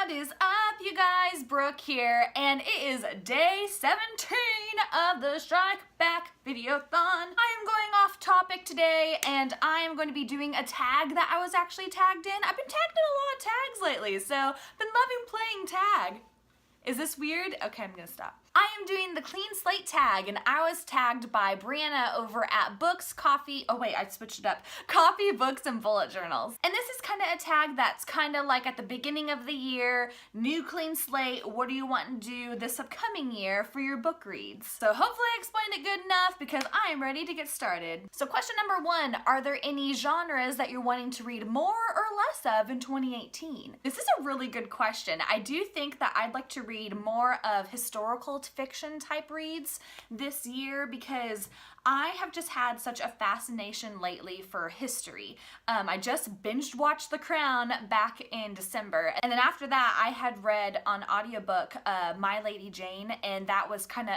What is up, you guys? Brooke here, and it is day 17 of the Strike Back Videoathon. I am going off topic today, and I am going to be doing a tag that I was actually tagged in. I've been tagged in a lot of tags lately, so I've been loving playing tag. Is this weird? Okay, I'm gonna stop. I am doing the Clean Slate Tag, and I was tagged by Brianna over at Books, Coffee, oh wait, I switched it up. Coffee, Books, and Bullet Journals. And this is kind of a tag that's kind of like at the beginning of the year, new clean slate, what do you want to do this upcoming year for your book reads? So hopefully I explained it good enough because I am ready to get started. So question number 1, are there any genres that you're wanting to read more or less of in 2018? This is a really good question. I do think that I'd like to read more of historical fiction type reads this year because I have just had such a fascination lately for history. I just binged watched The Crown back in December, and then after that I had read on audiobook My Lady Jane, and that was kind of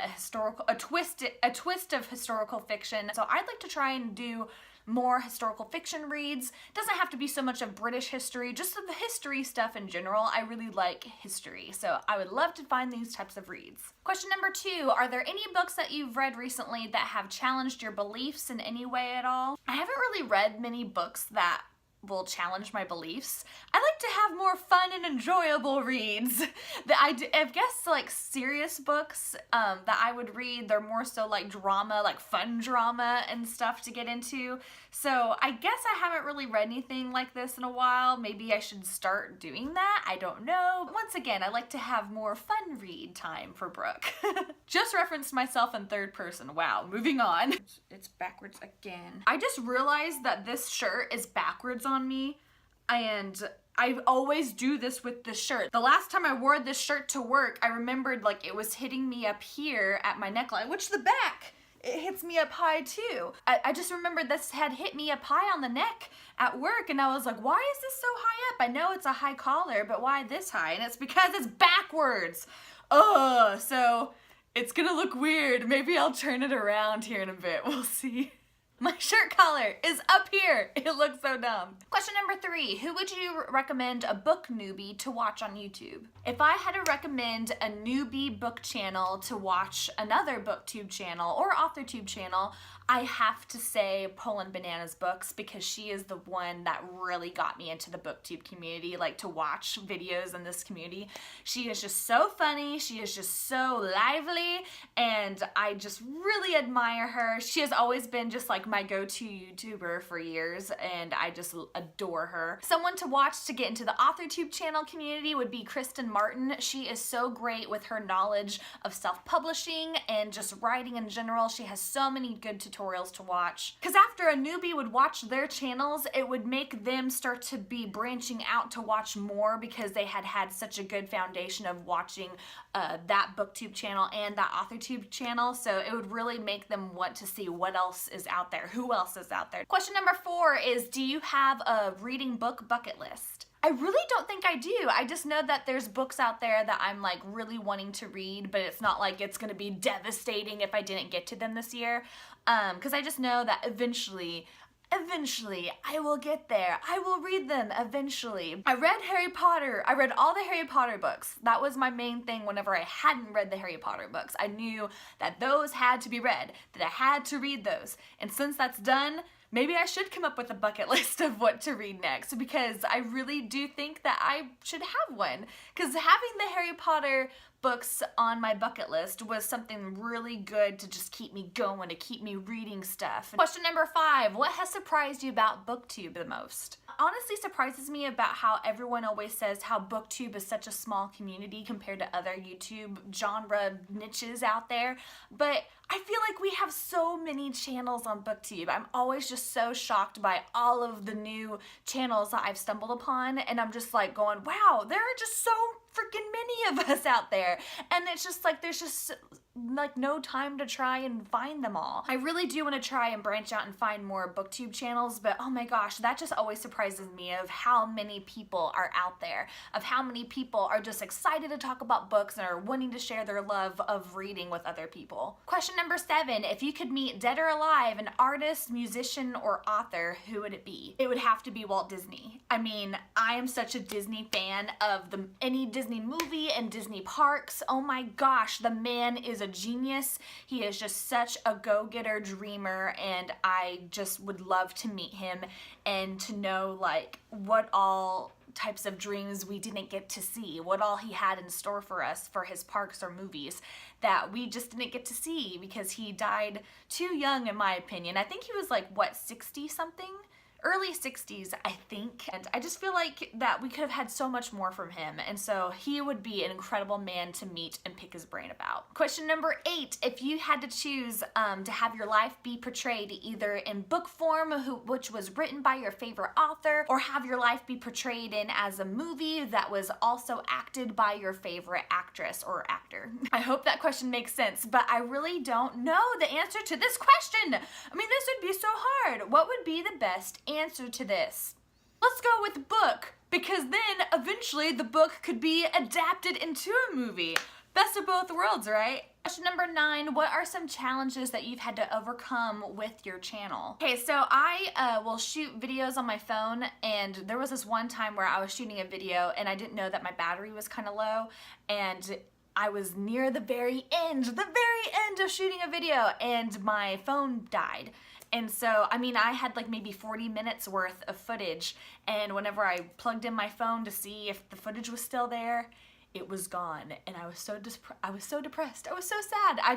a twist of historical fiction. So I'd like to try and do more historical fiction reads. Doesn't have to be so much of British history, just of the history stuff in general. I really like history, so I would love to find these types of reads. Question number 2, are there any books that you've read recently that have challenged your beliefs in any way at all? I haven't really read many books that will challenge my beliefs. I like to have more fun and enjoyable reads. I guess like serious books that I would read, they're more so like drama, like fun drama and stuff to get into. So I guess I haven't really read anything like this in a while. Maybe I should start doing that. I don't know. Once again, I like to have more fun read time for Brooke. Just referenced myself in third person. Wow, moving on. It's backwards again. I just realized that this shirt is backwards on me, and I always do this with this shirt. The last time I wore this shirt to work, I remembered like it was hitting me up here at my neckline, which the back, it hits me up high too. I just remembered this had hit me up high on the neck at work, and I was like, why is this so high up? I know it's a high collar, but why this high? And it's because it's backwards. Ugh, so it's gonna look weird. Maybe I'll turn it around here in a bit. We'll see. My shirt collar is up here. It looks so dumb. Question number 3, who would you recommend a book newbie to watch on YouTube? If I had to recommend a newbie book channel to watch another booktube channel or authortube channel, I have to say Poland Bananas Books, because she is the one that really got me into the booktube community, like to watch videos in this community. She is just so funny, she is just so lively, and I just really admire her. She has always been just like my go-to YouTuber for years, and I just adore her. Someone to watch to get into the authortube channel community would be Kristen Martin. She is so great with her knowledge of self-publishing and just writing in general. She has so many good tutorials to watch. Because after a newbie would watch their channels, it would make them start to be branching out to watch more because they had had such a good foundation of watching that booktube channel and that authortube channel. So it would really make them want to see what else is out there, who else is out there. Question number 4 is, do you have a reading book bucket list? I really don't think I do. I just know that there's books out there that I'm like really wanting to read, but it's not like it's gonna be devastating if I didn't get to them this year. Because I just know that eventually I will get there. I will read them eventually. I read Harry Potter. I read all the Harry Potter books. That was my main thing whenever I hadn't read the Harry Potter books. I knew that those had to be read, that I had to read those. And since that's done, maybe I should come up with a bucket list of what to read next, because I really do think that I should have one. Because having the Harry Potter books on my bucket list was something really good to just keep me going, to keep me reading stuff. Question number 5, what has surprised you about BookTube the most? Honestly surprises me about how everyone always says how BookTube is such a small community compared to other YouTube genre niches out there, but I feel like we have so many channels on BookTube. I'm always just so shocked by all of the new channels that I've stumbled upon, and I'm just like going, wow, there are just so freaking many of us out there. And it's just like there's just like no time to try and find them all. I really do want to try and branch out and find more booktube channels, but oh my gosh, that just always surprises me of how many people are out there, of how many people are just excited to talk about books and are wanting to share their love of reading with other people. Question number 7, if you could meet dead or alive an artist, musician, or author, who would it be? It would have to be Walt Disney. I mean, I am such a Disney fan of any Disney movie and Disney parks. Oh my gosh, the man is a genius. He is just such a go-getter dreamer, and I just would love to meet him and to know like what all types of dreams we didn't get to see, what all he had in store for us for his parks or movies that we just didn't get to see because he died too young, in my opinion. I think he was like, what, 60 something? Early 60s, I think. And I just feel like that we could have had so much more from him. And so he would be an incredible man to meet and pick his brain about. Question number 8, if you had to choose to have your life be portrayed either in book form, which was written by your favorite author, or have your life be portrayed in as a movie that was also acted by your favorite actress or actor. I hope that question makes sense, but I really don't know the answer to this question. I mean, this would be so hard. What would be the best answer to this? Let's go with book, because then eventually the book could be adapted into a movie. Best of both worlds, right? Question number 9, what are some challenges that you've had to overcome with your channel? Okay, so I will shoot videos on my phone, and there was this one time where I was shooting a video and I didn't know that my battery was kind of low, and I was near the very end of shooting a video, and my phone died. And so, I mean, I had like maybe 40 minutes worth of footage, and whenever I plugged in my phone to see if the footage was still there, it was gone, and I was so depressed. I was so sad. I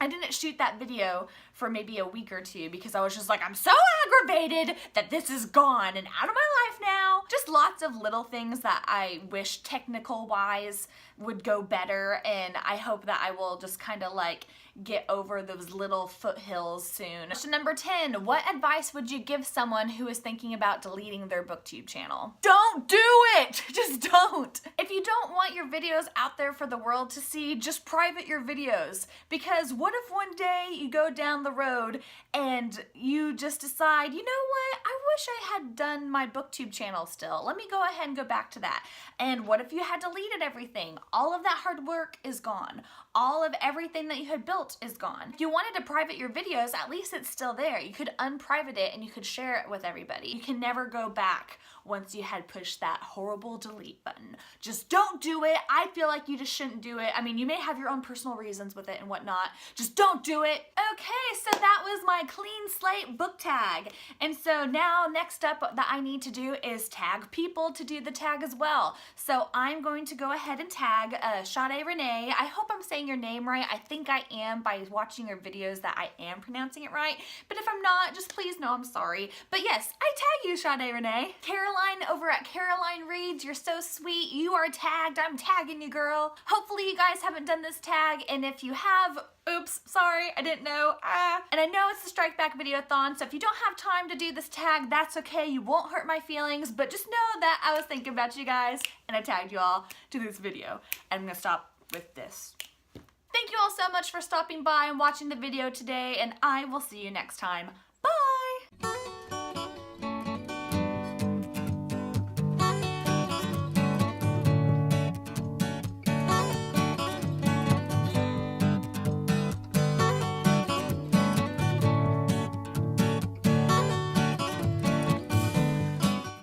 didn't shoot that video for maybe a week or two because I was just like, I'm so aggravated that this is gone and out of my life now. Just lots of little things that I wish technical wise would go better, and I hope that I will just kind of like get over those little foothills soon. Question number 10, what advice would you give someone who is thinking about deleting their booktube channel? Don't do it! Just don't! If you don't want your videos out there for the world to see, just private your videos. Because what if one day you go down the road and you just decide, you know what, I wish I had done my booktube channel still. Let me go ahead and go back to that. And what if you had deleted everything? All of that hard work is gone. All of everything that you had built is gone. If you wanted to private your videos, at least it's still there. You could unprivate it and you could share it with everybody. You can never go back once you had pushed that horrible delete button. Just don't do it. I feel like you just shouldn't do it. I mean, you may have your own personal reasons with it and whatnot. Just don't do it. Okay, so that was my clean slate book tag. And so now next up that I need to do is tag people to do the tag as well. So I'm going to go ahead and tag Sade Renee. I hope I'm saying your name right. I think I am by watching your videos that I am pronouncing it right. But if I'm not, just please know I'm sorry. But yes, I tag you, Sade Renee. Caroline over at CarolineReads, you're so sweet. You are tagged. I'm tagging you, girl. Hopefully you guys haven't done this tag, and if you have, oops, sorry, I didn't know. And I know it's the Strike Back Videoathon, so if you don't have time to do this tag, that's okay. You won't hurt my feelings, but just know that I was thinking about you guys, and I tagged you all to this video. And I'm gonna stop with this. Thank you all so much for stopping by and watching the video today, and I will see you next time.